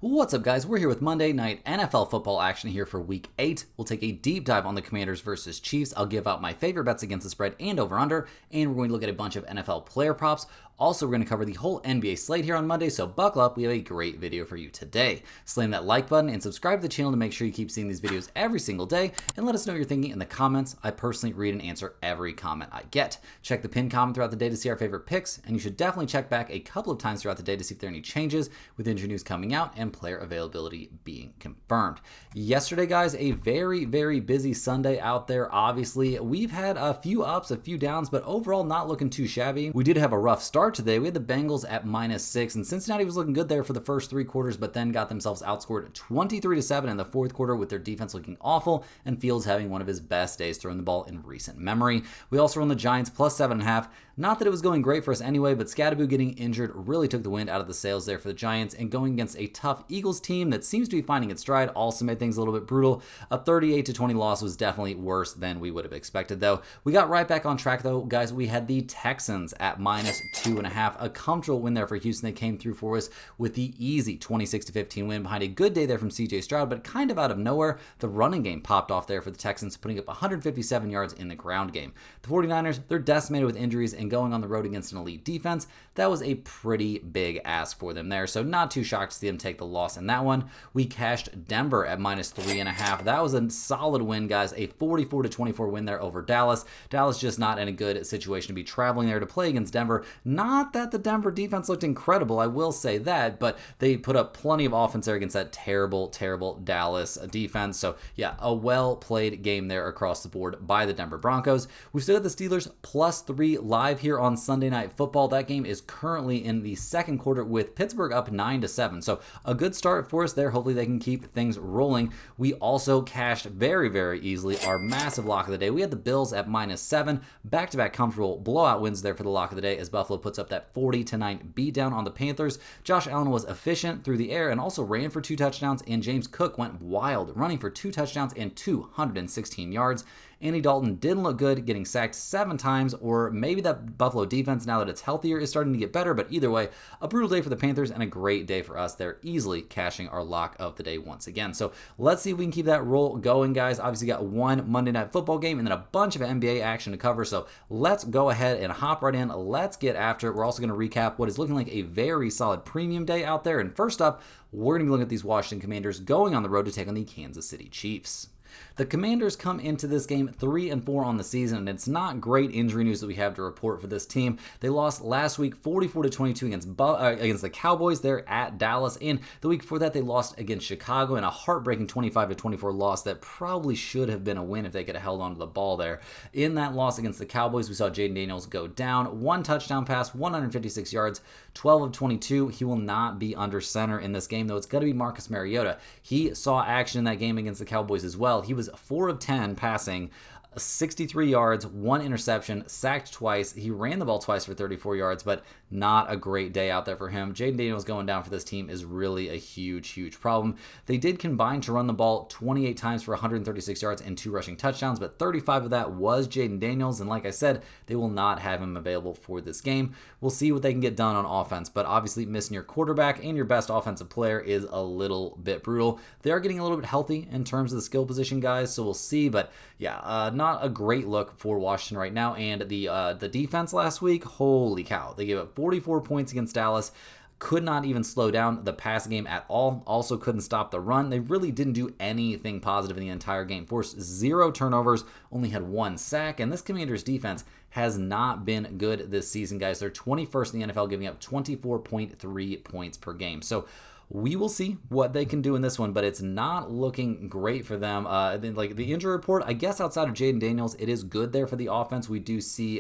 What's up, guys? We're here with Monday Night NFL football action here for Week 8. We'll take a deep dive on the Commanders versus Chiefs. I'll give out my favorite bets against the spread and over-under, and we're going to look at a bunch of NFL player props. Also, we're going to cover the whole NBA slate here on Monday, so buckle up. We have a great video for you today. Slam that like button and subscribe to the channel to make sure you keep seeing these videos every single day, and let us know what you're thinking in the comments. I personally read and answer every comment I get. Check the pinned comment throughout the day to see our favorite picks, and you should definitely check back a couple of times throughout the day to see if there are any changes with injury news coming out and player availability being confirmed. Yesterday, guys, a very busy Sunday out there. Obviously, we've had a few ups, a few downs, but overall not looking too shabby. We did have a rough start today. We had the Bengals at -6, and Cincinnati was looking good there for the first three quarters, but then got themselves outscored 23-7 in the fourth quarter with their defense looking awful and Fields having one of his best days throwing the ball in recent memory. We also run the Giants plus 7.5. Not that it was going great for us anyway, but Scadaboo getting injured really took the wind out of the sails there for the Giants, and going against a tough Eagles team that seems to be finding its stride also made things a little bit brutal. A 38-20 loss was definitely worse than we would have expected, though. We got right back on track, though, guys. We had the Texans at -2.5. A comfortable win there for Houston. They came through for us with the easy 26-15 win behind a good day there from CJ Stroud, but kind of out of nowhere, the running game popped off there for the Texans, putting up 157 yards in the ground game. The 49ers, they're decimated with injuries and going on the road against an elite defense. That was a pretty big ask for them there, so not too shocked to see them take the loss in that one. We cashed Denver at -3.5. That was a solid win, guys. A 44-24 win there over Dallas. Dallas just not in a good situation to be traveling there to play against Denver. Not that the Denver defense looked incredible, I will say that, but they put up plenty of offense there against that terrible Dallas defense. So yeah, a well-played game there across the board by the Denver Broncos. We've still got the Steelers +3 live here on Sunday Night Football. That game is currently in the second quarter with Pittsburgh up 9-7. So a good start for us there. Hopefully they can keep things rolling. We also cashed very easily our massive lock of the day. We had the Bills at -7. Back-to-back comfortable blowout wins there for the lock of the day as Buffalo puts up that 40-9 beatdown on the Panthers. Josh Allen was efficient through the air and also ran for 2 touchdowns, and James Cook went wild, running for 2 touchdowns and 216 yards. Andy Dalton didn't look good, getting sacked 7 times, or maybe that Buffalo defense, now that it's healthier, is starting to get better, but either way, a brutal day for the Panthers and a great day for us. They're easily cashing our lock of the day once again. So let's see if we can keep that roll going, guys. Obviously got one Monday Night Football game and then a bunch of NBA action to cover, so let's go ahead and hop right in. Let's get after it. We're also going to recap what is looking like a very solid premium day out there, and first up, we're going to be looking at these Washington Commanders going on the road to take on the Kansas City Chiefs. The Commanders come into this game 3-4 on the season, and it's not great injury news that we have to report for this team. They lost last week 44-22 against the Cowboys there at Dallas, and the week before that they lost against Chicago in a heartbreaking 25-24 loss that probably should have been a win if they could have held onto the ball there. In that loss against the Cowboys, we saw Jaden Daniels go down, 1 touchdown pass, 156 yards, 12 of 22. He will not be under center in this game, though. It's going to be Marcus Mariota. He saw action in that game against the Cowboys as well. He was 4 of 10 passing, 63 yards, 1 interception, sacked twice. He ran the ball twice for 34 yards, but not a great day out there for him. Jaden Daniels going down for this team is really a huge problem. They did combine to run the ball 28 times for 136 yards and 2 rushing touchdowns, but 35 of that was Jaden Daniels, and like I said, they will not have him available for this game. We'll see what they can get done on offense, but obviously missing your quarterback and your best offensive player is a little bit brutal. They are getting a little bit healthy in terms of the skill position, guys, so we'll see, but yeah, not a great look for Washington right now. And the defense last week, holy cow, they gave up 44 points against Dallas. Could not even slow down the pass game at all. Also couldn't stop the run. They really didn't do anything positive in the entire game. Forced 0 turnovers, only had 1 sack, and this Commanders defense has not been good this season, guys. They're 21st in the NFL, giving up 24.3 points per game. So we will see what they can do in this one, but it's not looking great for them. Like the injury report, I guess outside of Jaden Daniels, it is good there for the offense. We do see,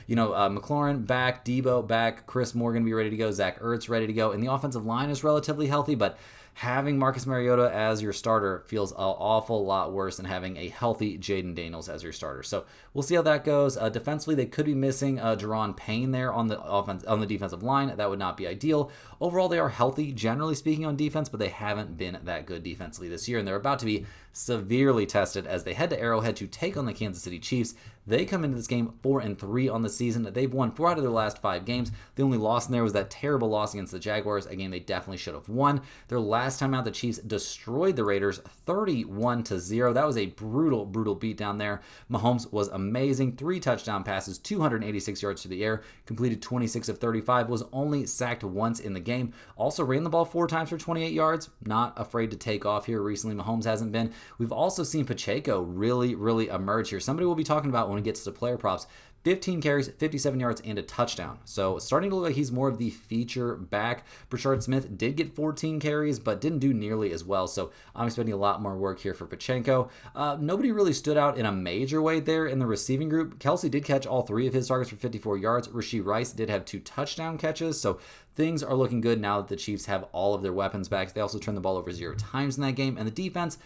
McLaurin back, Debo back, Chris Morgan be ready to go, Zach Ertz ready to go, and the offensive line is relatively healthy, but having Marcus Mariota as your starter feels an awful lot worse than having a healthy Jaden Daniels as your starter. So we'll see how that goes. Defensively, they could be missing Jerron Payne there on the defensive line. That would not be ideal. Overall, they are healthy, generally speaking, on defense, but they haven't been that good defensively this year, and they're about to be severely tested as they head to Arrowhead to take on the Kansas City Chiefs. They come into this game 4-3 on the season. They've won 4 out of their last 5 games. The only loss in there was that terrible loss against the Jaguars, a game they definitely should have won. Their last time out, the Chiefs destroyed the Raiders 31-0. That was a brutal beatdown there. Mahomes was amazing. 3 touchdown passes, 286 yards through the air, completed 26 of 35, was only sacked once in the game. Also ran the ball 4 times for 28 yards. Not afraid to take off here recently. Mahomes hasn't been. We've also seen Pacheco really emerge here. Somebody we'll be talking about when it gets to player props. 15 carries, 57 yards, and a touchdown. So starting to look like he's more of the feature back. Brashard Smith did get 14 carries, but didn't do nearly as well. So I'm expecting a lot more work here for Pacheco. Nobody really stood out in a major way there in the receiving group. Kelsey did catch all 3 of his targets for 54 yards. Rashee Rice did have 2 touchdown catches. So things are looking good now that the Chiefs have all of their weapons back. They also turned the ball over 0 times in that game. And the defense,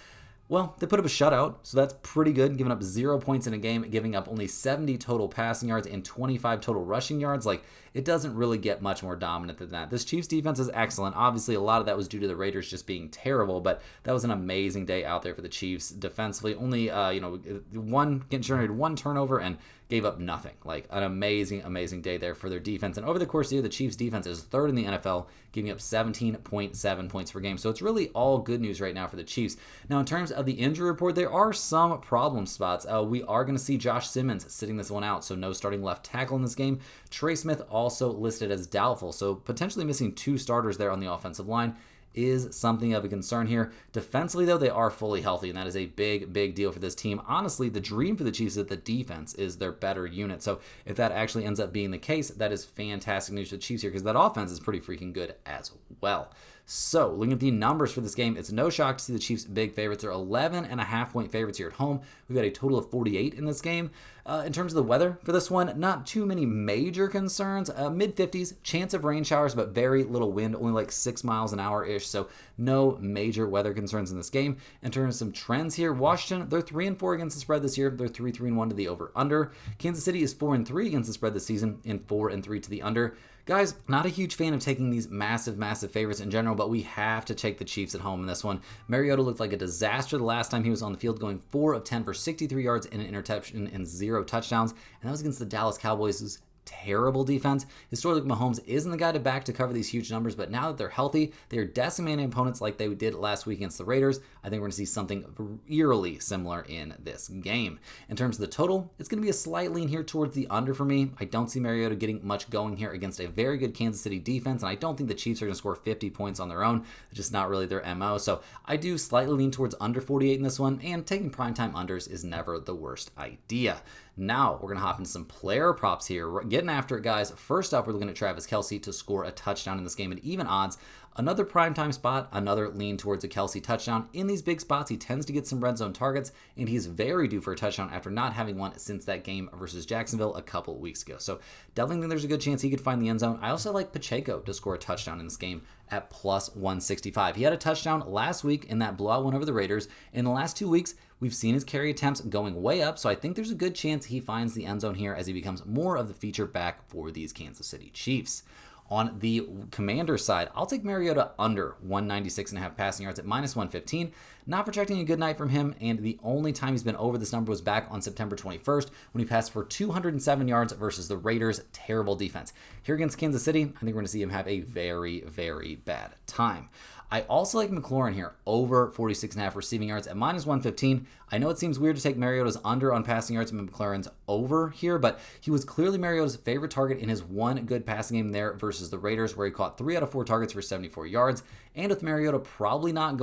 well, they put up a shutout, so that's pretty good, giving up 0 points in a game, giving up only 70 total passing yards and 25 total rushing yards. Like, it doesn't really get much more dominant than that. This Chiefs defense is excellent. Obviously, a lot of that was due to the Raiders just being terrible, but that was an amazing day out there for the Chiefs defensively. Only, generated 1 turnover and gave up nothing. Like, an amazing day there for their defense. And over the course of the year, the Chiefs defense is 3rd in the NFL, giving up 17.7 points per game. So it's really all good news right now for the Chiefs. Now, in terms of the injury report, there are some problem spots. We are going to see Josh Simmons sitting this one out, so no starting left tackle in this game. Trey Smith also listed as doubtful, so potentially missing 2 starters there on the offensive line is something of a concern here. Defensively, though, they are fully healthy, and that is a big deal for this team. Honestly, the dream for the Chiefs is that the defense is their better unit. So if that actually ends up being the case, that is fantastic news for the Chiefs here, because that offense is pretty freaking good as well. So, looking at the numbers for this game, it's no shock to see the Chiefs big favorites. They're 11.5-point favorites here at home. We've got a total of 48 in this game. In terms of the weather for this one, not too many major concerns. Mid-50s, chance of rain showers, but very little wind, only like 6 miles an hour-ish, so no major weather concerns in this game. In terms of some trends here, Washington, they're 3-4 against the spread this year. They're 3-1 to the over-under. Kansas City is 4-3 against the spread this season and 4-3 to the under. Guys, not a huge fan of taking these massive favorites in general, but we have to take the Chiefs at home in this one. Mariota looked like a disaster the last time he was on the field, going 4 of 10 for 63 yards and an interception and 0 touchdowns, and that was against the Dallas Cowboys' terrible defense. Historically, Mahomes isn't the guy to back to cover these huge numbers, but now that they're healthy, they are decimating opponents like they did last week against the Raiders. I think we're going to see something eerily similar in this game. In terms of the total, it's going to be a slight lean here towards the under for me. I don't see Mariota getting much going here against a very good Kansas City defense, and I don't think the Chiefs are going to score 50 points on their own. It's just not really their MO. So I do slightly lean towards under 48 in this one, and taking primetime unders is never the worst idea. Now, we're going to hop into some player props here. We're getting after it, guys. First up, we're looking at Travis Kelce to score a touchdown in this game at even odds. Another primetime spot, another lean towards a Kelce touchdown. In these big spots, he tends to get some red zone targets, and he's very due for a touchdown after not having one since that game versus Jacksonville a couple weeks ago. So definitely think there's a good chance he could find the end zone. I also like Pacheco to score a touchdown in this game at plus 165. He had a touchdown last week in that blowout win over the Raiders. In the last 2 weeks, we've seen his carry attempts going way up, so I think there's a good chance he finds the end zone here as he becomes more of the feature back for these Kansas City Chiefs. On the Commander side, I'll take Mariota under 196.5 passing yards at minus 115. Not projecting a good night from him, and the only time he's been over this number was back on September 21st when he passed for 207 yards versus the Raiders' terrible defense. Here against Kansas City, I think we're going to see him have a very bad time. I also like McLaurin here, over 46.5 receiving yards at minus 115. I know it seems weird to take Mariota's under on passing yards and McLaurin's over here, but he was clearly Mariota's favorite target in his one good passing game there versus the Raiders, where he caught 3 out of 4 targets for 74 yards. And with Mariota probably not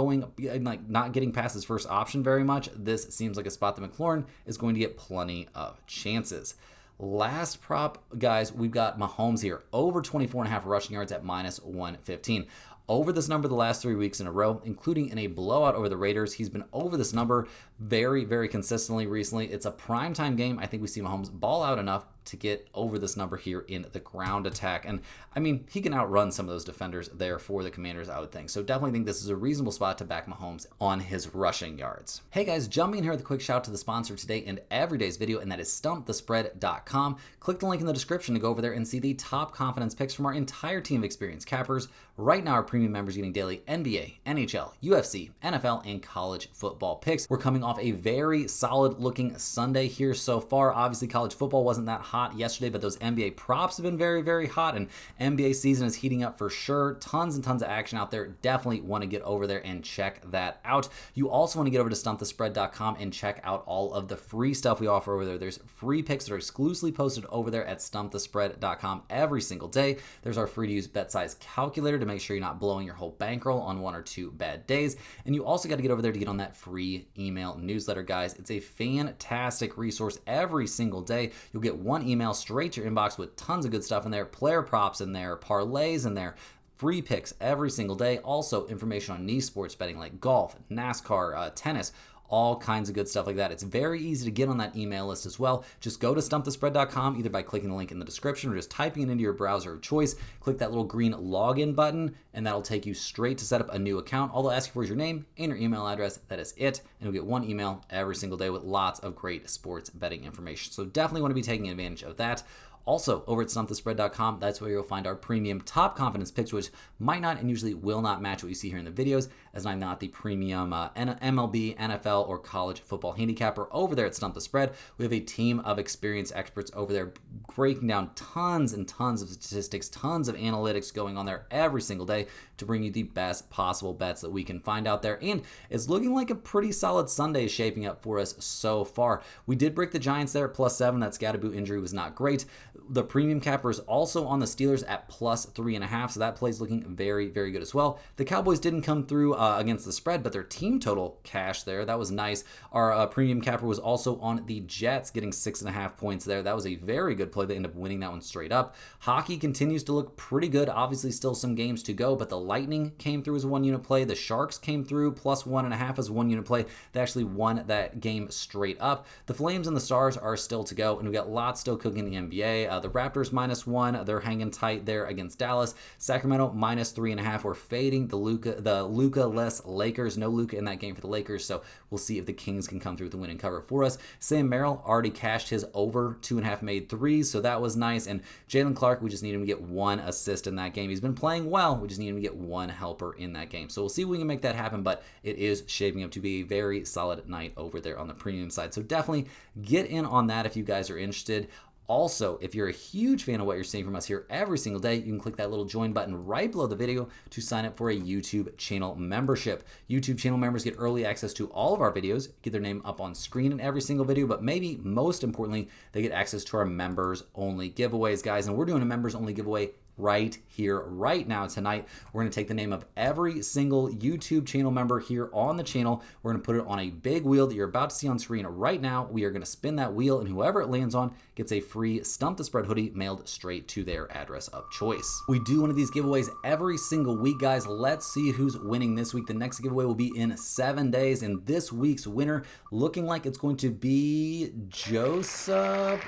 getting past his first option very much, this seems like a spot that McLaurin is going to get plenty of chances. Last prop, guys, we've got Mahomes here, over 24.5 rushing yards at minus 115. Over this number the last 3 weeks in a row, including in a blowout over the Raiders. He's been over this number very consistently recently. It's a primetime game. I think we see Mahomes ball out enough, to get over this number here in the ground attack. And I mean, he can outrun some of those defenders there for the Commanders, I would think. So definitely think this is a reasonable spot to back Mahomes on his rushing yards. Hey guys, jumping in here with a quick shout out to the sponsor today and every day's video, and that is stumpthespread.com. Click the link in the description to go over there and see the top confidence picks from our entire team of experienced cappers. Right now, our premium members are getting daily NBA, NHL, UFC, NFL, and college football picks. We're coming off a very solid looking Sunday here so far. Obviously, college football wasn't that hot yesterday, but those NBA props have been very, very hot, and NBA season is heating up for sure. Tons and tons of action out there. Definitely want to get over there and check that out. You also want to get over to stumpthespread.com and check out all of the free stuff we offer over there. There's free picks that are exclusively posted over there at stumpthespread.com every single day. There's our free to use bet size calculator to make sure you're not blowing your whole bankroll on one or two bad days. And you also got to get over there to get on that free email newsletter, guys. It's a fantastic resource every single day. You'll get one email straight to your inbox with tons of good stuff in there, player props in there, parlays in there, free picks every single day. Also information on niche sports betting like golf, NASCAR, tennis, all kinds of good stuff like that. It's very easy to get on that email list as well. Just go to stumpthespread.com either by clicking the link in the description or just typing it into your browser of choice. Click that little green login button and that'll take you straight to set up a new account. All they'll ask you for is your name and your email address. That is it. And you'll get one email every single day with lots of great sports betting information. So definitely want to be taking advantage of that. Also, over at stumpthespread.com, that's where you'll find our premium top confidence picks, which might not and usually will not match what you see here in the videos, as I'm not the premium MLB, NFL, or college football handicapper. Over there at Stump the Spread, we have a team of experienced experts over there breaking down tons and tons of statistics, tons of analytics going on there every single day to bring you the best possible bets that we can find out there. And it's looking like a pretty solid Sunday is shaping up for us so far. We did break the Giants there at +7. That Scatterboo injury was not great. The premium capper is also on the Steelers at +3.5, so that play's looking very, very good as well. The Cowboys didn't come through against the spread, but their team total cashed there. That was nice. Our premium capper was also on the Jets, getting 6.5 points there. That was a very good play. They ended up winning that one straight up. Hockey continues to look pretty good. Obviously, still some games to go, but the Lightning came through as a one-unit play. The Sharks came through +1.5 as a one-unit play. They actually won that game straight up. The Flames and the Stars are still to go, and we got lots still cooking in the NBA. The Raptors -1, they're hanging tight there against Dallas. Sacramento -3.5. We're fading the Luka-less Lakers. No Luka in that game for the Lakers, so we'll see if the Kings can come through with the winning cover for us. Sam Merrill already cashed his over 2.5 made threes, so that was nice. And Jalen Clark, we just need him to get one assist in that game. He's been playing well. We just need him to get one helper in that game. So we'll see if we can make that happen, but it is shaping up to be a very solid night over there on the premium side. So definitely get in on that if you guys are interested. Also, if you're a huge fan of what you're seeing from us here every single day, you can click that little join button right below the video to sign up for a YouTube channel membership. YouTube channel members get early access to all of our videos, get their name up on screen in every single video, but maybe most importantly, they get access to our members only giveaways, guys. And we're doing a members only giveaway right here, right now, tonight. We're going to take the name of every single YouTube channel member here on the channel. We're going to put it on a big wheel that you're about to see on screen right now. We are going to spin that wheel, and whoever it lands on gets a free Stump the Spread hoodie mailed straight to their address of choice. We do one of these giveaways every single week, guys. Let's see who's winning this week. The next giveaway will be in 7 days, and this week's winner looking like it's going to be Joseph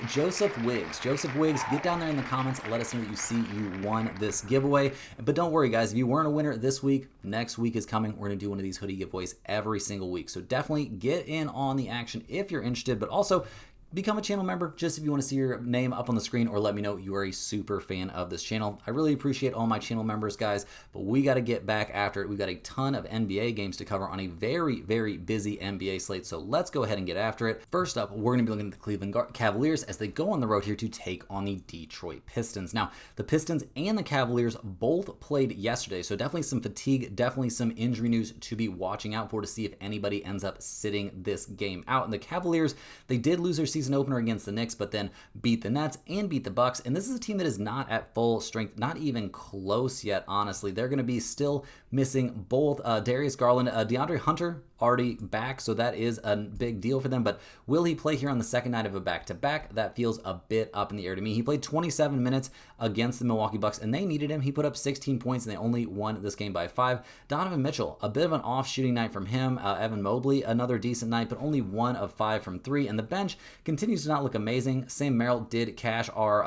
Wiggs. Joseph Wiggs, get down there in the comments. Let us know that you see you won this giveaway. But don't worry, guys, if you weren't a winner this week, next week is coming. We're going to do one of these hoodie giveaways every single week. So definitely get in on the action if you're interested, but also become a channel member just if you want to see your name up on the screen, or let me know you are a super fan of this channel. I really appreciate all my channel members, guys, but we got to get back after it. We've got a ton of NBA games to cover on a very, very busy NBA slate, so let's go ahead and get after it. First up, we're going to be looking at the Cleveland Cavaliers as they go on the road here to take on the Detroit Pistons. Now, the Pistons and the Cavaliers both played yesterday, so definitely some fatigue, definitely some injury news to be watching out for to see if anybody ends up sitting this game out. And the Cavaliers, they did lose their season opener against the Knicks, but then beat the Nets and beat the Bucks. And this is a team that is not at full strength, not even close yet, honestly. They're going to be still missing both Darius Garland, DeAndre Hunter already back, so that is a big deal for them, but will he play here on the second night of a back-to-back? That feels a bit up in the air to me. He played 27 minutes against the Milwaukee Bucks, and they needed him. He put up 16 points, and they only won this game by 5. Donovan Mitchell, a bit of an off-shooting night from him. Evan Mobley, another decent night, but only 1 of 5 from 3, and the bench continues to not look amazing. Sam Merrill did cash our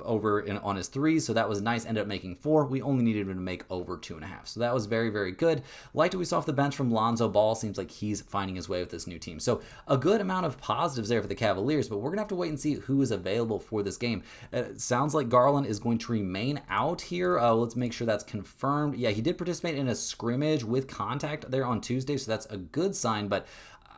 over on his 3s, so that was nice. Ended up making 4. We only needed him to make over 2.5, so that was very, very good. Liked what we saw off the bench from Lonzo Ball. Seems like he's finding his way with this new team. So a good amount of positives there for the Cavaliers, but we're going to have to wait and see who is available for this game. It sounds like Garland is going to remain out here. Let's make sure that's confirmed. Yeah, he did participate in a scrimmage with contact there on Tuesday, so that's a good sign, but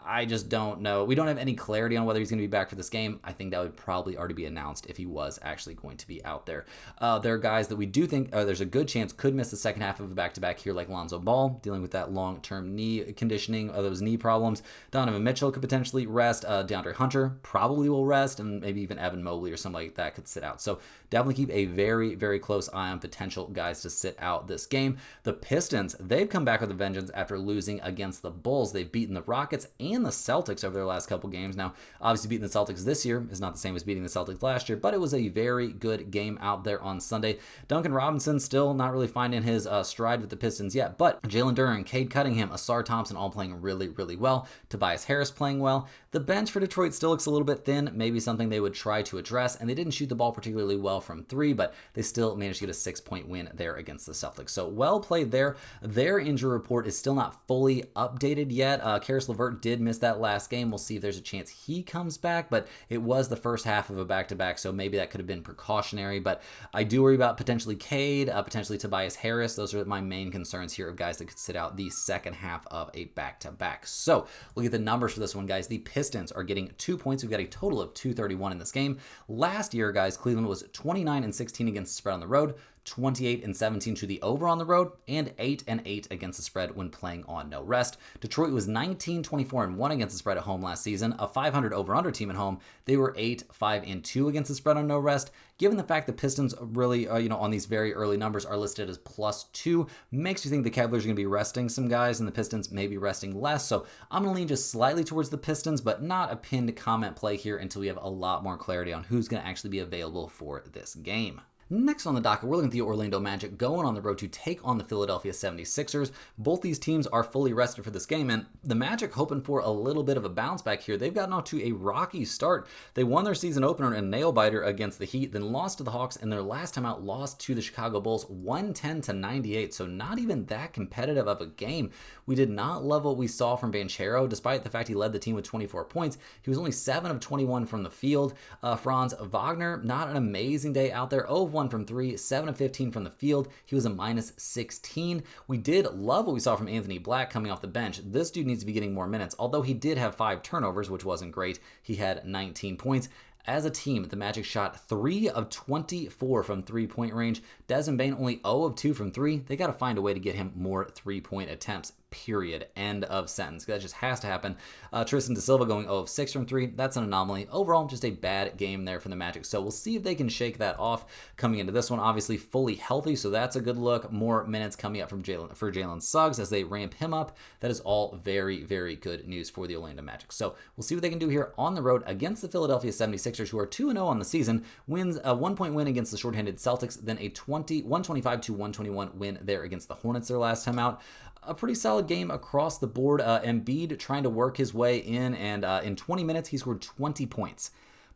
I just don't know. We don't have any clarity on whether he's going to be back for this game. I think that would probably already be announced if he was actually going to be out there. There are guys that we do think there's a good chance could miss the second half of a back-to-back here, like Lonzo Ball, dealing with that long-term knee conditioning, those knee problems. Donovan Mitchell could potentially rest. DeAndre Hunter probably will rest, and maybe even Evan Mobley or something like that could sit out. So definitely keep a very, very close eye on potential guys to sit out this game. The Pistons, they've come back with a vengeance after losing against the Bulls. They've beaten the Rockets and the Celtics over their last couple games. Now, obviously beating the Celtics this year is not the same as beating the Celtics last year, but it was a very good game out there on Sunday. Duncan Robinson still not really finding his stride with the Pistons yet, but Jalen Duren, Cade Cunningham, Asar Thompson all playing really, really well. Tobias Harris playing well. The bench for Detroit still looks a little bit thin, maybe something they would try to address, and they didn't shoot the ball particularly well from 3, but they still managed to get a 6-point win there against the Celtics. So well played there. Their injury report is still not fully updated yet. Karis LeVert did miss that last game. We'll see if there's a chance he comes back, but it was the first half of a back-to-back, so maybe that could have been precautionary, but I do worry about potentially Cade, potentially Tobias Harris. Those are my main concerns here of guys that could sit out the second half of a back-to-back. So look at the numbers for this one, guys. The Pistons are getting 2 points. We've got a total of 231 in this game. Last year, guys, Cleveland was 29-16 against the spread on the road, 28-17 to the over on the road, and 8-8 against the spread when playing on no rest. Detroit was 19-24-1 against the spread at home last season, a 500 over-under team at home. They were 8-5-2 against the spread on no rest. Given the fact the Pistons really, on these very early numbers are listed as +2, makes you think the Cavaliers are going to be resting some guys and the Pistons may be resting less. So I'm going to lean just slightly towards the Pistons, but not a pinned comment play here until we have a lot more clarity on who's going to actually be available for this game. Next on the docket, we're looking at the Orlando Magic going on the road to take on the Philadelphia 76ers. Both these teams are fully rested for this game, and the Magic hoping for a little bit of a bounce back here. They've gotten off to a rocky start. They won their season opener in a nail-biter against the Heat, then lost to the Hawks, and their last time out lost to the Chicago Bulls 110-98, so not even that competitive of a game. We did not love what we saw from Banchero, despite the fact he led the team with 24 points. He was only 7 of 21 from the field. Franz Wagner, not an amazing day out there. 0 of 1 from 3, 7 of 15 from the field. He was a -16. We did love what we saw from Anthony Black coming off the bench. This dude needs to be getting more minutes, although he did have 5 turnovers, which wasn't great. He had 19 points. As a team, the Magic shot 3 of 24 from three-point range. Desmond Bane only 0 of 2 from 3. They got to find a way to get him more three-point attempts. Period. End of sentence. That just has to happen. Tristan Da Silva going 0 of 6 from 3. That's an anomaly. Overall, just a bad game there for the Magic. So we'll see if they can shake that off coming into this one. Obviously, fully healthy, so that's a good look. More minutes coming up from Jalen Suggs as they ramp him up. That is all very, very good news for the Orlando Magic. So we'll see what they can do here on the road against the Philadelphia 76ers, who are 2-0 on the season. Wins a 1-point win against the shorthanded Celtics, then a 125-121 win there against the Hornets their last time out. A pretty solid game across the board. Embiid trying to work his way in, and in 20 minutes, he scored 20 points.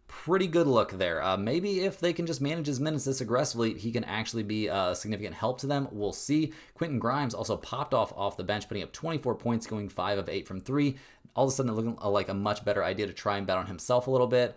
Pretty good look there. Maybe if they can just manage his minutes this aggressively, he can actually be a significant help to them. We'll see. Quentin Grimes also popped off the bench, putting up 24 points, going 5 of 8 from 3. All of a sudden, it looking like a much better idea to try and bet on himself a little bit.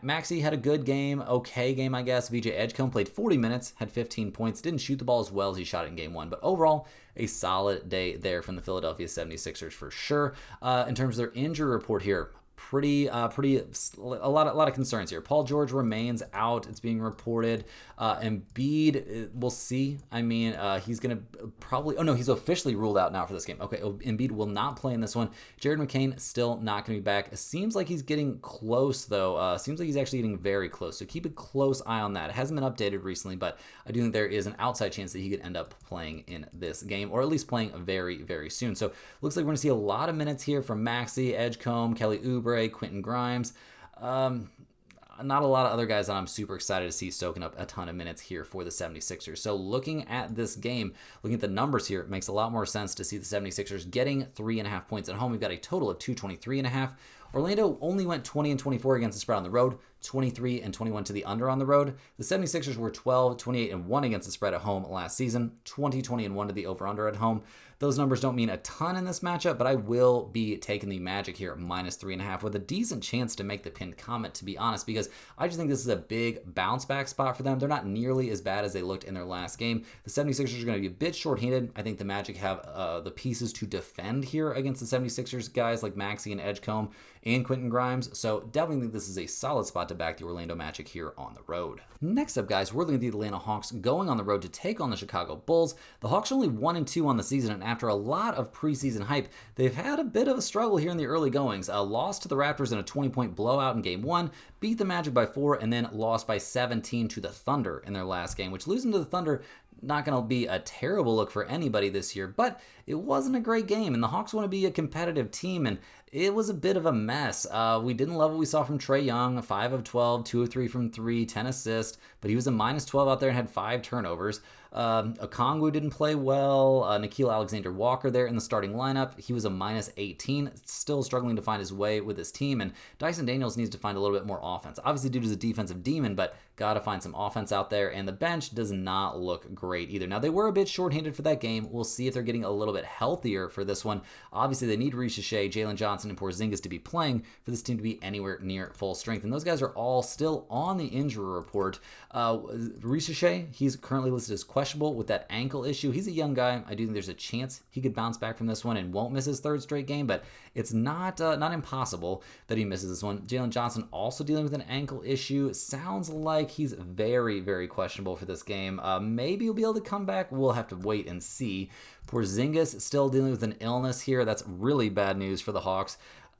Maxey had a good game, okay game, I guess. VJ Edgecombe played 40 minutes, had 15 points, didn't shoot the ball as well as he shot it in game 1, but overall, a solid day there from the Philadelphia 76ers for sure. In terms of their injury report here, a lot of concerns here. Paul George remains out. It's being reported. Embiid, we'll see. I mean, he's gonna probably. Oh no, he's officially ruled out now for this game. Okay, Embiid will not play in this one. Jared McCain still not gonna be back. It seems like he's getting close though. Seems like he's actually getting very close. So keep a close eye on that. It hasn't been updated recently, but I do think there is an outside chance that he could end up playing in this game, or at least playing very, very soon. So looks like we're gonna see a lot of minutes here from Maxey, Edgecombe, Kelly Oubre, Quentin Grimes. Not a lot of other guys that I'm super excited to see soaking up a ton of minutes here for the 76ers. So looking at this game, looking at the numbers here, it makes a lot more sense to see the 76ers getting 3.5 points at home. We've got a total of 223.5. Orlando only went 20-24 against the spread on the road, 23-21 to the under on the road. The 76ers were 12-28-1 against the spread at home last season, 20-20-1 to the over-under at home. Those numbers don't mean a ton in this matchup, but I will be taking the Magic here at -3.5 with a decent chance to make the pinned comment, to be honest, because I just think this is a big bounce back spot for them. They're not nearly as bad as they looked in their last game. The 76ers are going to be a bit shorthanded. I think the Magic have the pieces to defend here against the 76ers guys like Maxey and Edgecombe and Quentin Grimes, so definitely think this is a solid spot to back the Orlando Magic here on the road. Next up, guys, we're looking at the Atlanta Hawks going on the road to take on the Chicago Bulls. The Hawks are only 1-2 on the season, and after a lot of preseason hype, they've had a bit of a struggle here in the early goings. A loss to the Raptors in a 20-point blowout in Game 1, beat the Magic by 4, and then lost by 17 to the Thunder in their last game, which losing to the Thunder not going to be a terrible look for anybody this year, but it wasn't a great game, and the Hawks want to be a competitive team, and it was a bit of a mess. We didn't love what we saw from Trae Young, 5 of 12, 2 of 3 from 3, 10 assists, but he was a -12 out there and had 5 turnovers. Okongwu didn't play well. Nickeil Alexander-Walker there in the starting lineup. He was a -18, still struggling to find his way with his team, and Dyson Daniels needs to find a little bit more offense. Obviously, dude is a defensive demon, but got to find some offense out there, and the bench does not look great either. Now, they were a bit shorthanded for that game. We'll see if they're getting a little bit healthier for this one. Obviously, they need Richache, Jalen Johnson, and Porzingis to be playing for this team to be anywhere near full strength, and those guys are all still on the injury report. Richache, he's currently listed as questionable with that ankle issue. He's a young guy. I do think there's a chance he could bounce back from this one and won't miss his 3rd straight game, but it's not impossible that he misses this one. Jalen Johnson also dealing with an ankle issue. Sounds like he's very, very questionable for this game. Maybe he'll be able to come back. We'll have to wait and see. Porzingis still dealing with an illness here. That's really bad news for the Hawks.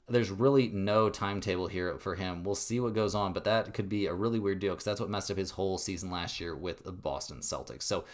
There's really no timetable here for him. We'll see what goes on, but that could be a really weird deal because that's what messed up his whole season last year with the Boston Celtics. So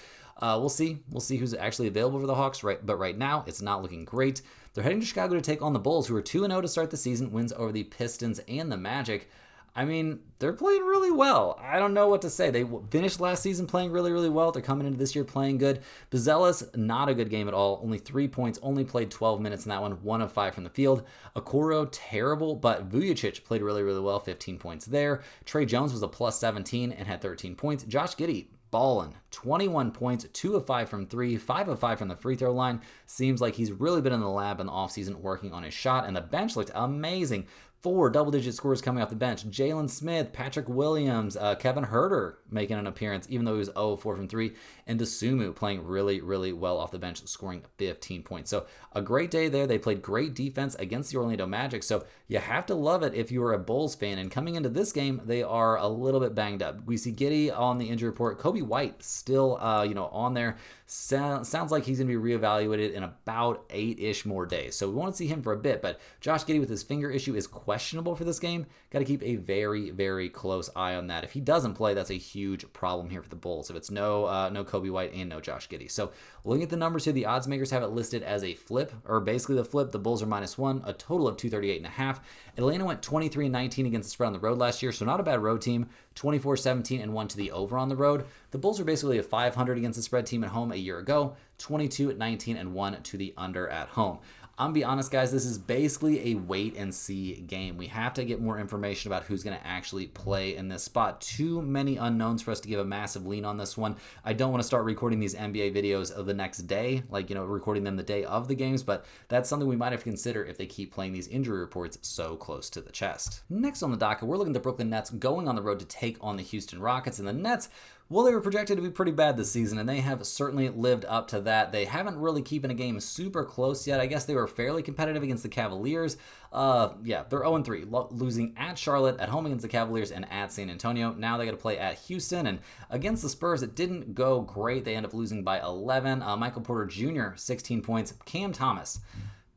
we'll see. We'll see who's actually available for the Hawks, right? But right now, it's not looking great. They're heading to Chicago to take on the Bulls, who are 2-0 to start the season, wins over the Pistons and the Magic. I mean, they're playing really well. I don't know what to say. They finished last season playing really, really well. They're coming into this year playing good. Buzelis, not a good game at all. Only 3 points, only played 12 minutes in that one, 1 of 5 from the field. Okoro, terrible, but Vujacic played really, really well, 15 points there. Trey Jones was a +17 and had 13 points. Josh Giddey, ballin', 21 points, 2 of 5 from 3, 5 of 5 from the free throw line. Seems like he's really been in the lab in the offseason working on his shot, and the bench looked amazing. 4 double-digit scores coming off the bench. Jalen Smith, Patrick Williams, Kevin Huerter making an appearance, even though he was 0 of 4 from 3, and Dosunmu playing really, really well off the bench, scoring 15 points. So a great day there. They played great defense against the Orlando Magic, so you have to love it if you are a Bulls fan. And coming into this game, they are a little bit banged up. We see Giddey on the injury report. Kobe White still, on there. Sounds like he's going to be reevaluated in about 8-ish more days. So we won't see him for a bit, but Josh Giddey with his finger issue is questionable for this game. Got to keep a very, very close eye on that. If he doesn't play, that's a huge problem here for the Bulls. If it's no Kobe White and no Josh Giddey. So looking at the numbers here, the odds makers have it listed as a flip, or basically the flip. The Bulls are -1, a total of 238.5. Atlanta went 23-19 against the spread on the road last year, so not a bad road team. 24-17-1 to the over on the road. The Bulls are basically a 500 against the spread team at home a year ago. 22-19-1 to the under at home. I'm going to be honest, guys, this is basically a wait-and-see game. We have to get more information about who's going to actually play in this spot. Too many unknowns for us to give a massive lean on this one. I don't want to start recording these NBA videos of the next day, recording them the day of the games, but that's something we might have to consider if they keep playing these injury reports so close to the chest. Next on the docket, we're looking at the Brooklyn Nets going on the road to take on the Houston Rockets, and the Nets Well, they were projected to be pretty bad this season, and they have certainly lived up to that. They haven't really keeping a game super close yet. I guess they were fairly competitive against the Cavaliers. They're 0-3, losing at Charlotte, at home against the Cavaliers, and at San Antonio. Now they got to play at Houston, and against the Spurs, it didn't go great. They end up losing by 11. Michael Porter Jr., 16 points. Cam Thomas,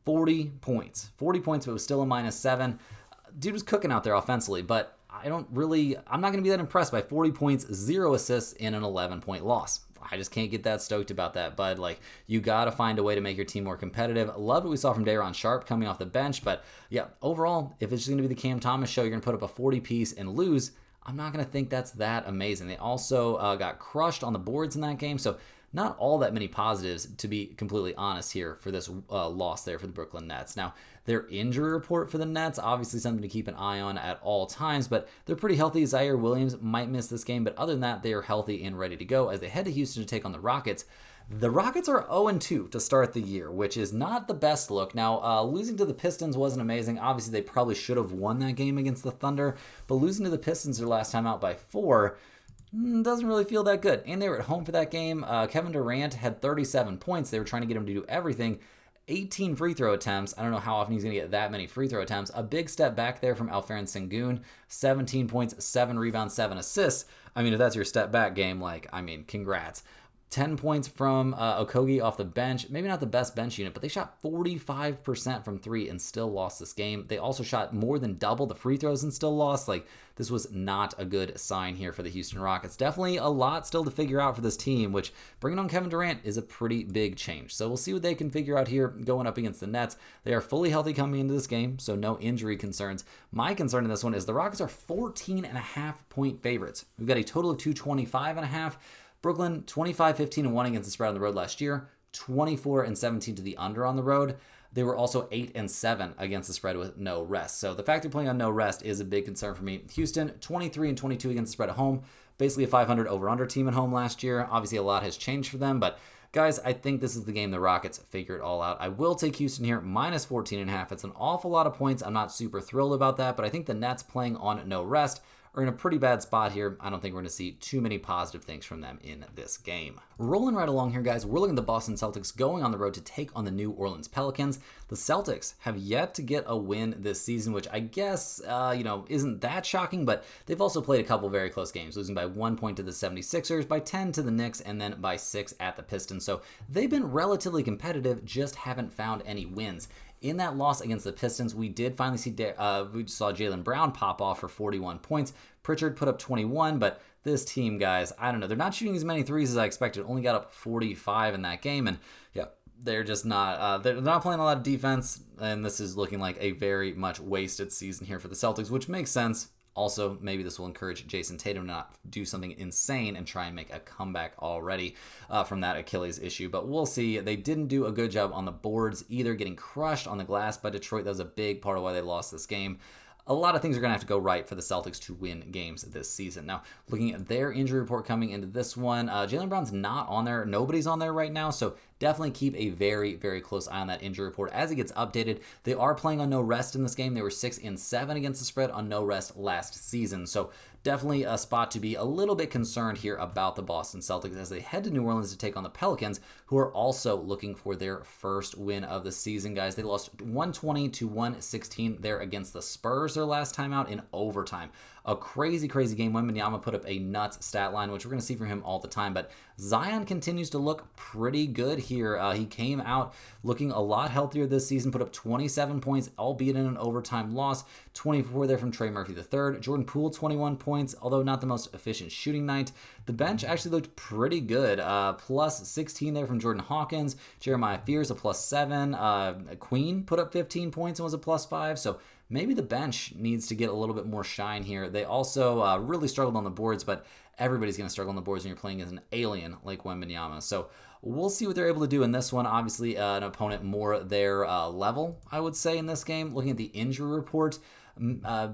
40 points. 40 points, but it was still a -7. Dude was cooking out there offensively, but I'm not going to be that impressed by 40 points, 0 assists in an 11-point loss. I just can't get that stoked about that, bud. Like, you got to find a way to make your team more competitive. Love what we saw from Day'Ron Sharpe coming off the bench, but yeah, overall, if it's just going to be the Cam Thomas show, you're going to put up a 40-piece and lose, I'm not going to think that's that amazing. They also got crushed on the boards in that game, so not all that many positives, to be completely honest here, for this loss there for the Brooklyn Nets. Now, their injury report for the Nets, obviously something to keep an eye on at all times, but they're pretty healthy. Zaire Williams might miss this game, but other than that, they are healthy and ready to go as they head to Houston to take on the Rockets. The Rockets are 0-2 to start the year, which is not the best look. Now, losing to the Pistons wasn't amazing. Obviously, they probably should have won that game against the Thunder, but losing to the Pistons their last time out by 4 doesn't really feel that good. And they were at home for that game. Kevin Durant had 37 points. They were trying to get him to do everything. 18 free throw attempts. I don't know how often he's going to get that many free throw attempts. A big step back there from Alperen Sengun. 17 points, 7 rebounds, 7 assists. I mean, if that's your step back game, congrats. 10 points from Okogie off the bench. Maybe not the best bench unit, but they shot 45% from 3 and still lost this game. They also shot more than double the free throws and still lost. This was not a good sign here for the Houston Rockets. Definitely a lot still to figure out for this team, which bringing on Kevin Durant is a pretty big change. So we'll see what they can figure out here going up against the Nets. They are fully healthy coming into this game, so no injury concerns. My concern in this one is the Rockets are 14.5-point favorites. We've got a total of 225.5. Brooklyn, 25-15-1 against the spread on the road last year, 24-17 to the under on the road. They were also 8-7 against the spread with no rest. So the fact they're playing on no rest is a big concern for me. Houston, 23-22 against the spread at home, basically a 500 over-under team at home last year. Obviously, a lot has changed for them, but guys, I think this is the game the Rockets figure it all out. I will take Houston here, -14.5. It's an awful lot of points. I'm not super thrilled about that, but I think the Nets playing on no rest are in a pretty bad spot here. I don't think we're going to see too many positive things from them in this game. Rolling right along here, guys, we're looking at the Boston Celtics going on the road to take on the New Orleans Pelicans. The Celtics have yet to get a win this season, which I guess, isn't that shocking, but they've also played a couple very close games, losing by 1 point to the 76ers, by 10 to the Knicks, and then by 6 at the Pistons. So they've been relatively competitive, just haven't found any wins. In that loss against the Pistons, we did finally see we saw Jaylen Brown pop off for 41 points. Pritchard put up 21, but this team, guys, I don't know. They're not shooting as many threes as I expected. Only got up 45 in that game, and yeah, they're just not. They're not playing a lot of defense, and this is looking like a very much wasted season here for the Celtics, which makes sense. Also, maybe this will encourage Jason Tatum to not do something insane and try and make a comeback already from that Achilles issue. But we'll see. They didn't do a good job on the boards either, getting crushed on the glass by Detroit. That was a big part of why they lost this game. A lot of things are going to have to go right for the Celtics to win games this season. Now, looking at their injury report coming into this one, Jaylen Brown's not on there. Nobody's on there right now, so definitely keep a very, very close eye on that injury report as it gets updated. They are playing on no rest in this game. They were 6-7 against the spread on no rest last season, so definitely a spot to be a little bit concerned here about the Boston Celtics as they head to New Orleans to take on the Pelicans, who are also looking for their first win of the season, guys. They lost 120-116 there against the Spurs their last time out in overtime. A crazy, crazy game. Wembanyama put up a nuts stat line, which we're going to see from him all the time, but Zion continues to look pretty good here. He came out looking a lot healthier this season, put up 27 points, albeit in an overtime loss. 24 there from Trey Murphy III. Jordan Poole, 21 points, although not the most efficient shooting night. The bench actually looked pretty good. Plus 16 there from Jordan Hawkins. Jeremiah Fears, a plus 7. Queen put up 15 points and was a plus 5. So maybe the bench needs to get a little bit more shine here. They also really struggled on the boards, but everybody's going to struggle on the boards when you're playing as an alien like Wembanyama. So we'll see what they're able to do in this one. Obviously, an opponent more their level, I would say, in this game. Looking at the injury report,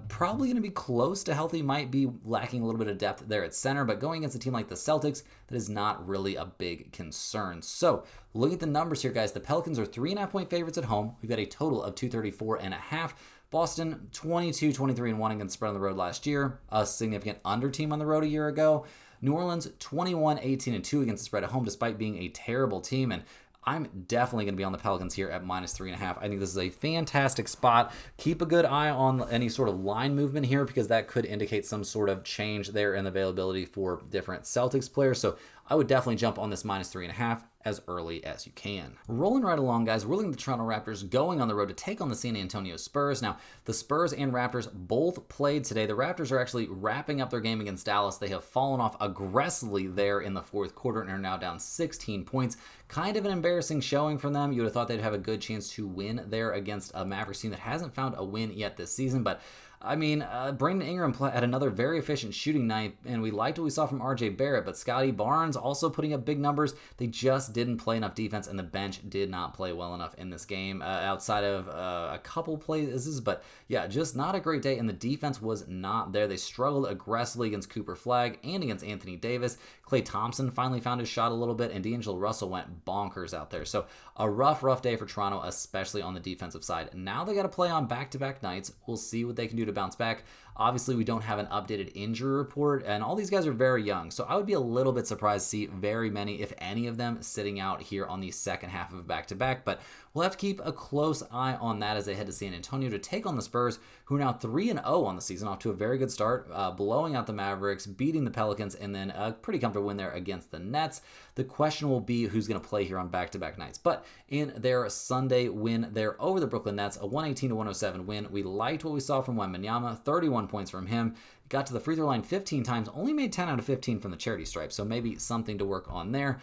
probably going to be close to healthy. Might be lacking a little bit of depth there at center, but going against a team like the Celtics, that is not really a big concern. So look at the numbers here, guys. The Pelicans are 3.5-point favorites at home. We've got a total of 234.5. Boston, 22-23-1 against the spread on the road last year. A significant under team on the road a year ago. New Orleans 21-18-2 against the spread at home, despite being a terrible team. And I'm definitely going to be on the Pelicans here at -3.5. I think this is a fantastic spot. Keep a good eye on any sort of line movement here, because that could indicate some sort of change there in availability for different Celtics players. So I would definitely jump on this -3.5 as early as you can. Rolling right along, guys, we're looking at the Toronto Raptors going on the road to take on the San Antonio Spurs. Now, the Spurs and Raptors both played today. The Raptors are actually wrapping up their game against Dallas. They have fallen off aggressively there in the fourth quarter and are now down 16 points. Kind of an embarrassing showing from them. You would have thought they'd have a good chance to win there against a Mavericks team that hasn't found a win yet this season, but I mean, Brandon Ingram had another very efficient shooting night, and we liked what we saw from R.J. Barrett, but Scotty Barnes also putting up big numbers. They just didn't play enough defense, and the bench did not play well enough in this game outside of a couple plays. But yeah, just not a great day, and the defense was not there. They struggled aggressively against Cooper Flagg and against Anthony Davis. Klay Thompson finally found his shot a little bit, and D'Angelo Russell went bonkers out there. So a rough day for Toronto, especially on the defensive side. Now they got to play on back-to-back nights. We'll see what they can do to bounce back. Obviously, we don't have an updated injury report, and all these guys are very young, so I would be a little bit surprised to see very many, if any of them, sitting out here on the second half of back-to-back, but we'll have to keep a close eye on that as they head to San Antonio to take on the Spurs, who are now 3-0 on the season, off to a very good start, blowing out the Mavericks, beating the Pelicans, and then a pretty comfortable win there against the Nets. The question will be who's going to play here on back-to-back nights, but in their Sunday win there over the Brooklyn Nets, a 118-107 win, we liked what we saw from Wembanyama, 31 points from him. Got to the free throw line 15 times, only made 10 out of 15 from the charity stripe, so maybe something to work on there.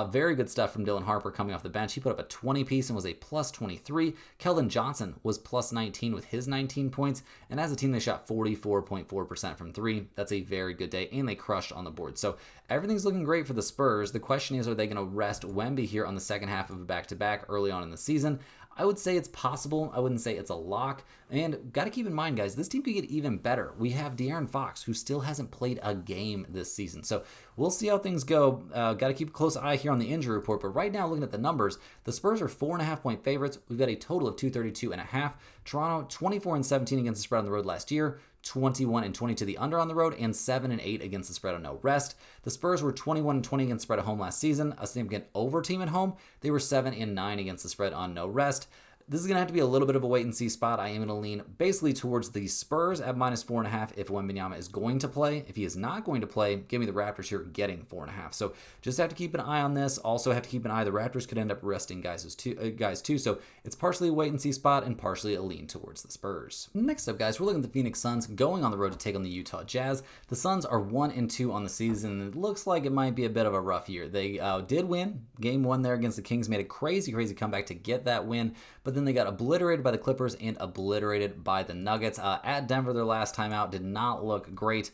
Very good stuff from Dylan Harper coming off the bench. He put up a 20-piece and was a plus 23. Keldon Johnson was plus 19 with his 19 points, and as a team, they shot 44.4% from three. That's a very good day, and they crushed on the board. So everything's looking great for the Spurs. The question is, are they going to rest Wemby here on the second half of a back-to-back early on in the season? I would say it's possible. I wouldn't say it's a lock. And got to keep in mind, guys, this team could get even better. We have De'Aaron Fox, who still hasn't played a game this season. So we'll see how things go. Got to keep a close eye here on the injury report. But right now, looking at the numbers, the Spurs are 4.5-point favorites. We've got a total of 232.5. Toronto, 24-17 against the spread on the road last year. 21-20 to the under on the road, and 7-8 against the spread on no rest. The Spurs were 21-20 against the spread at home last season, a significant over team at home. They were 7-9 against the spread on no rest. This is going to have to be a little bit of a wait-and-see spot. I am going to lean basically towards the Spurs at -4.5 if Wembanyama is going to play. If he is not going to play, give me the Raptors here getting 4.5. So just have to keep an eye on this. Also have to keep an eye. The Raptors could end up resting guys too. So it's partially a wait-and-see spot and partially a lean towards the Spurs. Next up, guys, we're looking at the Phoenix Suns going on the road to take on the Utah Jazz. The Suns are 1-2 on the season. It looks like it might be a bit of a rough year. They did win Game 1 there against the Kings. Made a crazy comeback to get that win. But then they got obliterated by the Clippers and obliterated by the Nuggets. At Denver, their last time out did not look great.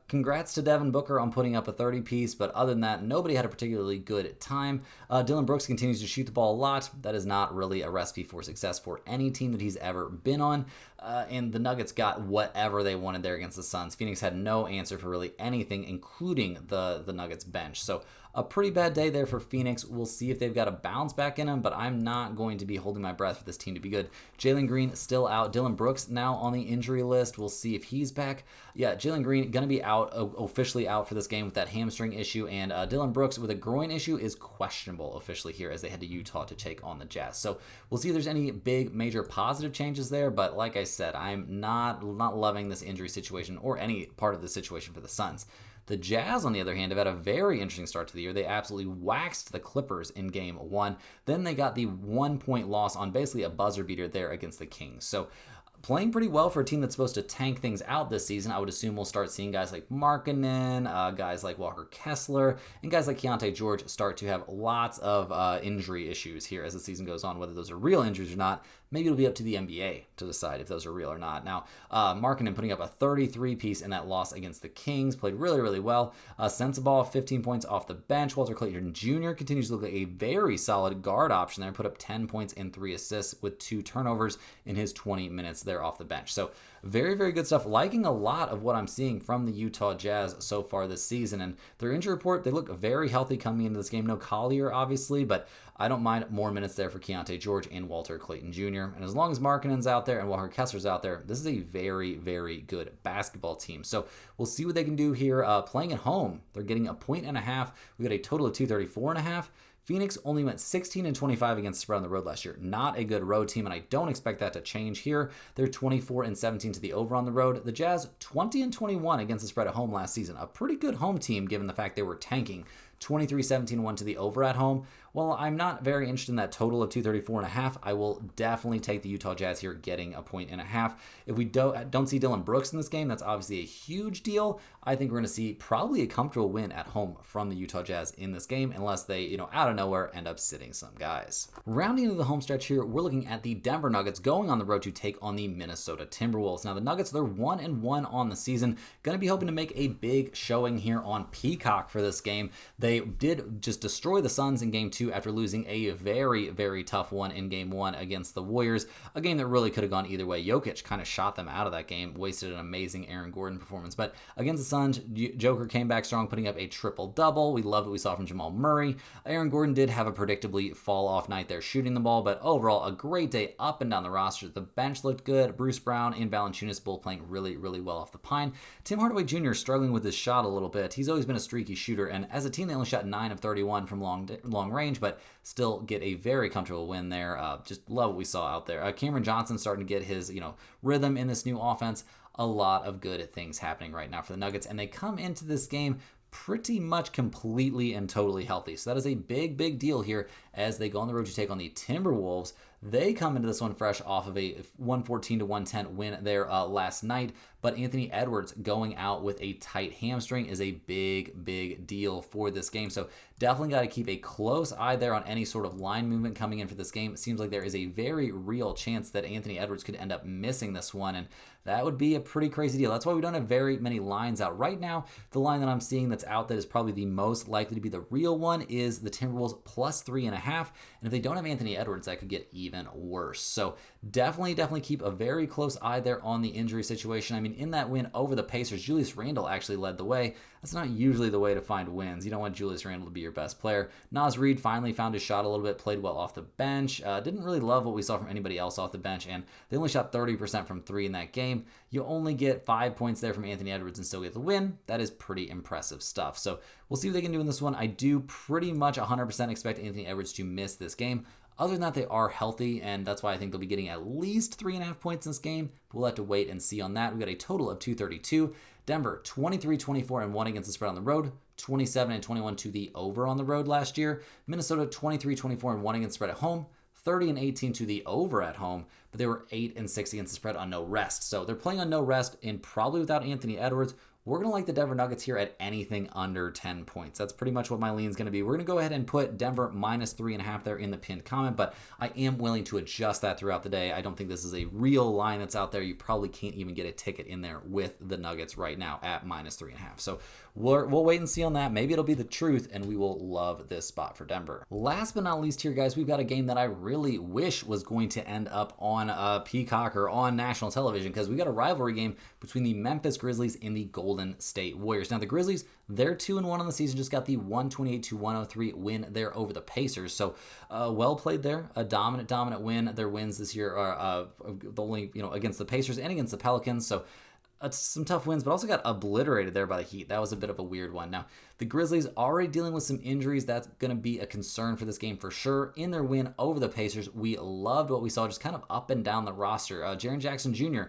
Congrats to Devin Booker on putting up a 30-piece, but other than that, nobody had a particularly good time. Dylan Brooks continues to shoot the ball a lot. That is not really a recipe for success for any team that he's ever been on. And the Nuggets got whatever they wanted there against the Suns. Phoenix had no answer for really anything, including the Nuggets bench. So a pretty bad day there for Phoenix. We'll see if they've got a bounce back in them, but I'm not going to be holding my breath for this team to be good. Jalen Green still out. Dylan Brooks now on the injury list. We'll see if he's back. Yeah, Jalen Green going to be out, officially out for this game with that hamstring issue, and Dylan Brooks with a groin issue is questionable officially here as they head to Utah to take on the Jazz. So we'll see if there's any big major positive changes there, but like I said, I'm not loving this injury situation or any part of the situation for the Suns. The Jazz, on the other hand, have had a very interesting start to the year. They absolutely waxed the Clippers in Game 1. Then they got the 1-point loss on basically a buzzer beater there against the Kings. So playing pretty well for a team that's supposed to tank things out this season. I would assume we'll start seeing guys like Markkanen, guys like Walker Kessler, and guys like Keontae George start to have lots of injury issues here as the season goes on. Whether those are real injuries or not, maybe it'll be up to the NBA to decide if those are real or not. Now, Markkanen putting up a 33-piece in that loss against the Kings, played really well. Sensabaugh, 15 points off the bench. Walter Clayton Jr. continues to look like a very solid guard option there, put up 10 points and 3 assists with 2 turnovers in his 20 minutes there. there off the bench. So very, very good stuff. Liking a lot of what I'm seeing from the Utah Jazz so far this season. And their injury report, they look very healthy coming into this game. No Collier, obviously, but I don't mind more minutes there for Keontae George and Walter Clayton Jr. And as long as Markkanen's out there and Walker Kessler's out there, this is a very, very good basketball team. So we'll see what they can do here. Playing at home, they're getting a 1.5. We got a total of 234.5. Phoenix only went 16-25 against the spread on the road last year. Not a good road team, and I don't expect that to change here. They're 24-17 to the over on the road. The Jazz 20-21 against the spread at home last season. A pretty good home team given the fact they were tanking. 23-17-1 to the over at home. Well, I'm not very interested in that total of 234.5. I will definitely take the Utah Jazz here getting a 1.5. If we don't see Dylan Brooks in this game, that's obviously a huge deal. I think we're going to see probably a comfortable win at home from the Utah Jazz in this game, unless they, out of nowhere end up sitting some guys. Rounding into the home stretch here, we're looking at the Denver Nuggets going on the road to take on the Minnesota Timberwolves. Now, the Nuggets, they're 1-1 on the season. Going to be hoping to make a big showing here on Peacock for this game. They did just destroy the Suns in Game 2 after losing a very, very tough one in Game 1 against the Warriors. A game that really could have gone either way. Jokic kind of shot them out of that game, wasted an amazing Aaron Gordon performance. But against the Suns, Joker came back strong, putting up a triple-double. We loved what we saw from Jamal Murray. Aaron Gordon did have a predictably fall-off night there shooting the ball, but overall, a great day up and down the roster. The bench looked good. Bruce Brown and Valanciunas both playing really, really well off the pine. Tim Hardaway Jr. struggling with his shot a little bit. He's always been a streaky shooter, and as a team, they only shot 9 of 31 from long range, but still get a very comfortable win there. Just love what we saw out there. Cameron Johnson starting to get his rhythm in this new offense. A lot of good things happening right now for the Nuggets, and they come into this game pretty much completely and totally healthy. So that is a big, big deal here as they go on the road to take on the Timberwolves. They come into this one fresh off of a 114-110 win there last night, but Anthony Edwards going out with a tight hamstring is a big, big deal for this game. So definitely got to keep a close eye there on any sort of line movement coming in for this game. It seems like there is a very real chance that Anthony Edwards could end up missing this one, and that would be a pretty crazy deal. That's why we don't have very many lines out right now. The line that I'm seeing that's out that is probably the most likely to be the real one is the Timberwolves plus 3.5. And if they don't have Anthony Edwards, that could get even worse. So definitely keep a very close eye there on the injury situation. I mean, in that win over the Pacers, Julius Randle actually led the way. That's not usually the way to find wins. You don't want Julius Randle to be your best player. Naz Reid finally found his shot a little bit, played well off the bench. Didn't really love what we saw from anybody else off the bench, and they only shot 30% from 3 in that game. You only get 5 points there from Anthony Edwards and still get the win. That is pretty impressive stuff. So we'll see what they can do in this one. I do pretty much 100% expect Anthony Edwards to miss this game. Other than that, they are healthy, and that's why I think they'll be getting at least 3.5 points in this game. We'll have to wait and see on that. We got a total of 232. Denver, 23-24-1 against the spread on the road, 27-21 to the over on the road last year. Minnesota, 23-24-1 against the spread at home, 30-18 to the over at home, but they were 8-6 against the spread on no rest. So they're playing on no rest and probably without Anthony Edwards. We're going to like the Denver Nuggets here at anything under 10 points. That's pretty much what my lean is going to be. We're going to go ahead and put Denver minus 3.5 there in the pinned comment, but I am willing to adjust that throughout the day. I don't think this is a real line that's out there. You probably can't even get a ticket in there with the Nuggets right now at minus 3.5. So we'll wait and see on that. Maybe it'll be the truth, and we will love this spot for Denver. Last but not least here, guys, we've got a game that I really wish was going to end up on Peacock or on national television, because we got a rivalry game between the Memphis Grizzlies and the Golden State Warriors. Now, the Grizzlies, they're 2-1 on the season, just got the 128-103 win there over the Pacers. So well played there. A dominant win. Their wins this year are only against the Pacers and against the Pelicans. So some tough wins, but also got obliterated there by the Heat. That was a bit of a weird one. Now, the Grizzlies already dealing with some injuries. That's going to be a concern for this game for sure. In their win over the Pacers, we loved what we saw just kind of up and down the roster. Jaren Jackson Jr.,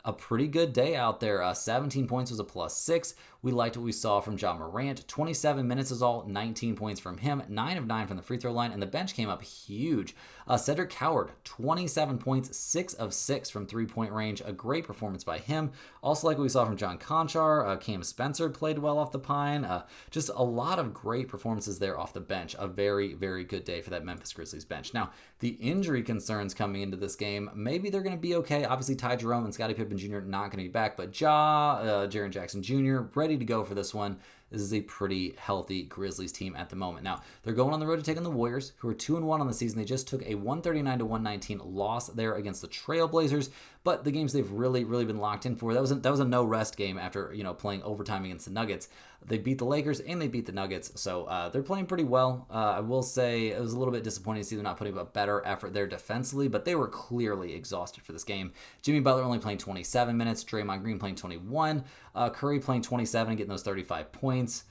a pretty good day out there. 17 points was a +6. We liked what we saw from Ja Morant. 27 minutes is all, 19 points from him, 9 of 9 from the free throw line, and the bench came up huge. Cedric Howard, 27 points, 6 of 6 from three-point range. A great performance by him. Also like what we saw from John Conchar. Cam Spencer played well off the pine. Just a lot of great performances there off the bench. A very, very good day for that Memphis Grizzlies bench. Now, the injury concerns coming into this game, maybe they're going to be okay. Obviously, Ty Jerome and Scottie Pippen Jr. not going to be back, but Jaren Jackson Jr. ready to go for this one. this is a pretty healthy Grizzlies team at the moment. Now, they're going on the road to take on the Warriors, who are 2-1 on the season. They just took a 139-119 loss there against the Trailblazers, but the games they've really been locked in for. That was a no rest game after playing overtime against the Nuggets. They beat the Lakers and they beat the Nuggets, so they're playing pretty well. I will say it was a little bit disappointing to see them not putting up a better effort there defensively, but they were clearly exhausted for this game. Jimmy Butler only playing 27 minutes, Draymond Green playing 21, Curry playing 27, getting those 35 points.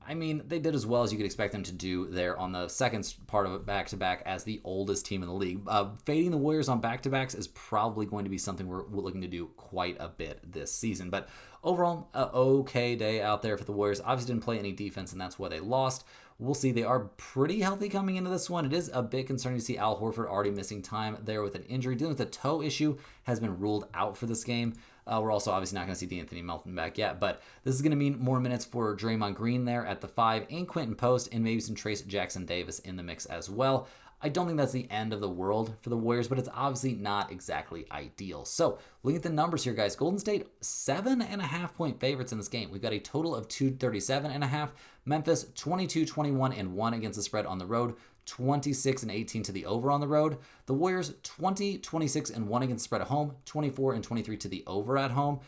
I mean, they did as well as you could expect them to do there on the second part of it back-to-back as the oldest team in the league. Fading the Warriors on back-to-backs is probably going to be something we're looking to do quite a bit this season. But overall, an okay day out there for the Warriors. Obviously didn't play any defense, and that's why they lost. We'll see. They are pretty healthy coming into this one. It is a bit concerning to see Al Horford already missing time there with an injury. Dealing with a toe issue, has been ruled out for this game. We're also obviously not going to see D'Anthony Melton back yet, but this is going to mean more minutes for Draymond Green there at the 5 and Quentin Post, and maybe some Trace Jackson Davis in the mix as well. I don't think that's the end of the world for the Warriors, but it's obviously not exactly ideal. So, looking at the numbers here, guys, Golden State, 7.5-point favorites in this game. We've got a total of 237.5. Memphis, 22-21-1 against the spread on the road, 26-18 to the over on the road. The Warriors, 20-26-1 against the spread at home, 24-23 to the over at home.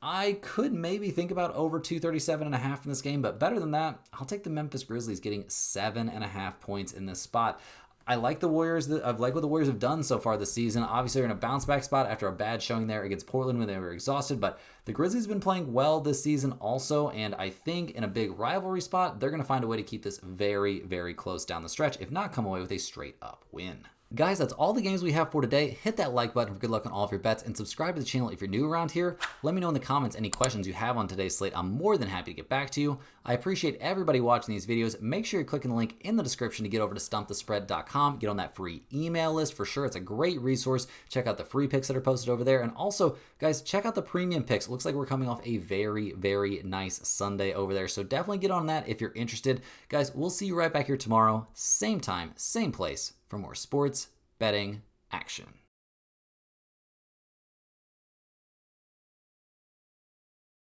I could maybe think about over 237.5 in this game, but better than that, I'll take the Memphis Grizzlies getting 7.5 points in this spot. I like the Warriors. I like what the Warriors have done so far this season. Obviously, they're in a bounce back spot after a bad showing there against Portland when they were exhausted, but the Grizzlies have been playing well this season also, and I think in a big rivalry spot, they're going to find a way to keep this very close down the stretch, if not come away with a straight up win. Guys, that's all the games we have for today. Hit that like button for good luck on all of your bets, and subscribe to the channel if you're new around here. Let me know in the comments any questions you have on today's slate. I'm more than happy to get back to you. I appreciate everybody watching these videos. Make sure you're clicking the link in the description to get over to stumpthespread.com. Get on that free email list for sure. It's a great resource. Check out the free picks that are posted over there. And also, guys, check out the premium picks. It looks like we're coming off a very nice Sunday over there. So definitely get on that if you're interested. Guys, we'll see you right back here tomorrow. Same time, same place for more sports betting action.